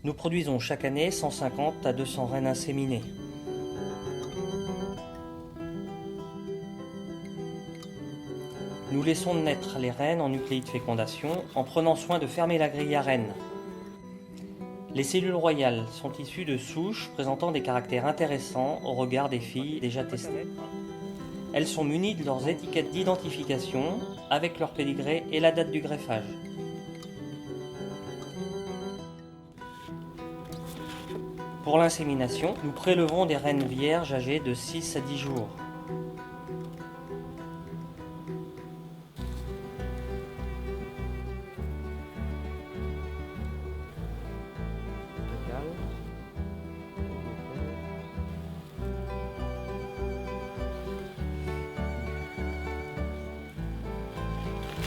Nous produisons chaque année 150 à 200 rennes inséminées. Nous laissons naître les rennes en nucléi de fécondation en prenant soin de fermer la grille à rennes. Les cellules royales sont issues de souches présentant des caractères intéressants au regard des filles déjà testées. Elles sont munies de leurs étiquettes d'identification avec leur pédigré et la date du greffage. Pour l'insémination, nous prélevons des rennes vierges âgées de 6 à 10 jours.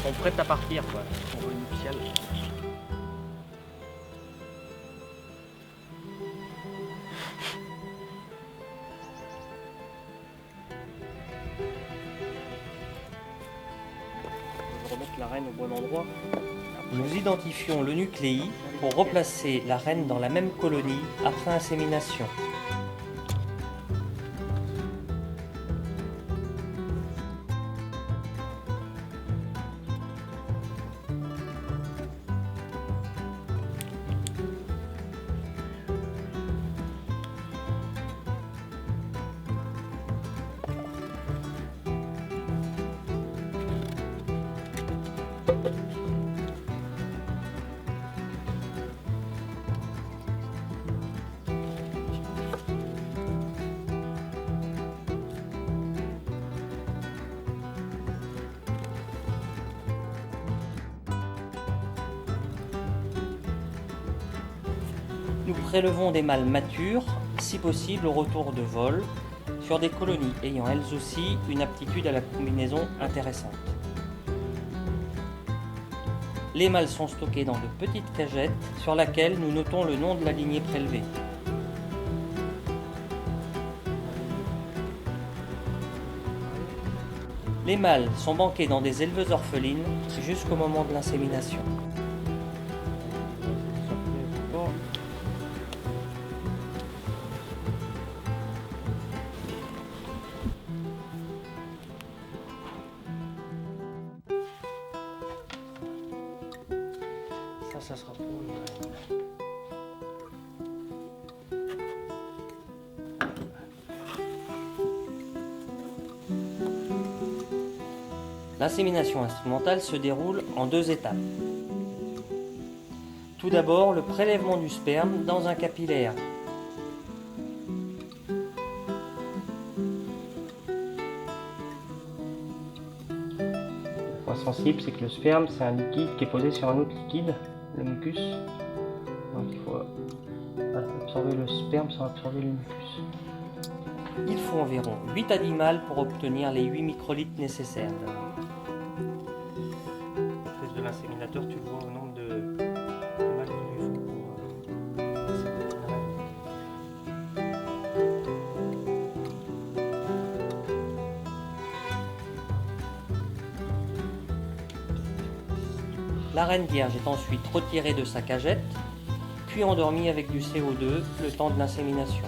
On prête à partir, quoi, en vol nuptial. On va remettre la reine au bon endroit. Nous identifions le nucléi pour replacer la reine dans la même colonie après insémination. Nous prélevons des mâles matures, si possible au retour de vol, sur des colonies ayant elles aussi une aptitude à la combinaison intéressante. Les mâles sont stockés dans de petites cagettes sur laquelle nous notons le nom de la lignée prélevée. Les mâles sont banqués dans des éleveuses orphelines jusqu'au moment de l'insémination. Ça sera pour L'insémination instrumentale se déroule en 2 étapes. Tout d'abord, le prélèvement du sperme dans un capillaire. Le point sensible, c'est que le sperme, c'est un liquide qui est posé sur un autre liquide, le mucus. Donc il faut absorber le sperme sans absorber le mucus. Il faut environ 8 à 10 mâles pour obtenir les 8 microlitres nécessaires. Le test de l'inséminateur, tu le vois au nombre de mâles qu'il lui faut pour inséminer la reine. La reine vierge est ensuite retirée de sa cagette, puis endormie avec du CO2 le temps de l'insémination.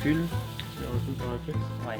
Le recul par réflexe. Ouais.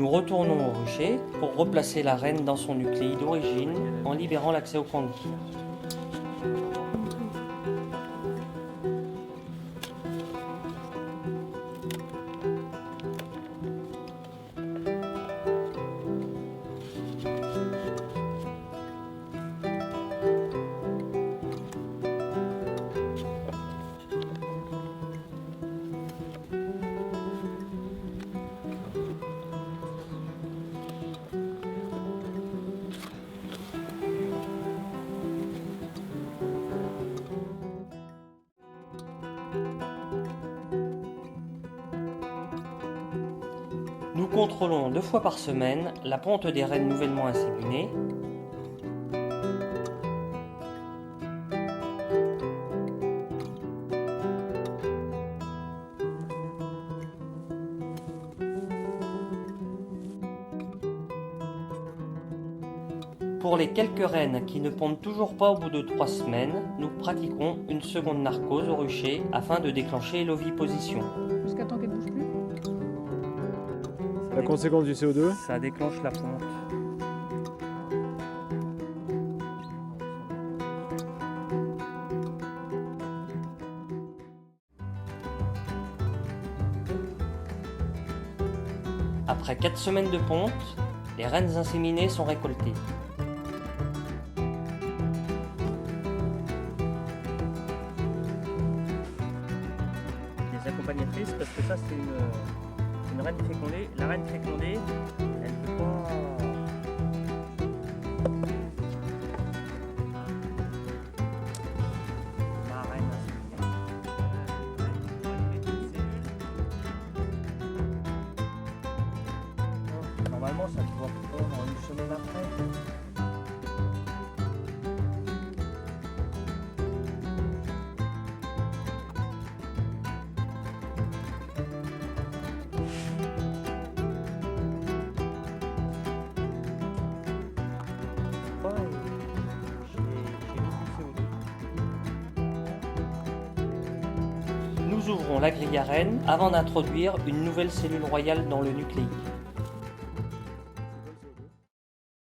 Nous retournons au rucher pour replacer la reine dans son nucléi d'origine en libérant l'accès au candis. Nous contrôlons 2 fois par semaine la ponte des reines nouvellement inséminées. Pour les quelques reines qui ne pondent toujours pas au bout de 3 semaines, nous pratiquons une seconde narcose au rucher afin de déclencher l'oviposition. Jusqu'à temps qu'elle ne bouge plus. La conséquence du CO2? Ça déclenche la ponte. Après 4 semaines de ponte, les reines inséminées sont récoltées. Les accompagnatrices, parce que ça c'est une reine fécondée. La reine fécondée, elle peut pas... La reine inséminée. Normalement ça doit prendre une semaine après. Nous ouvrons la grille à reine avant d'introduire une nouvelle cellule royale dans le nucléi.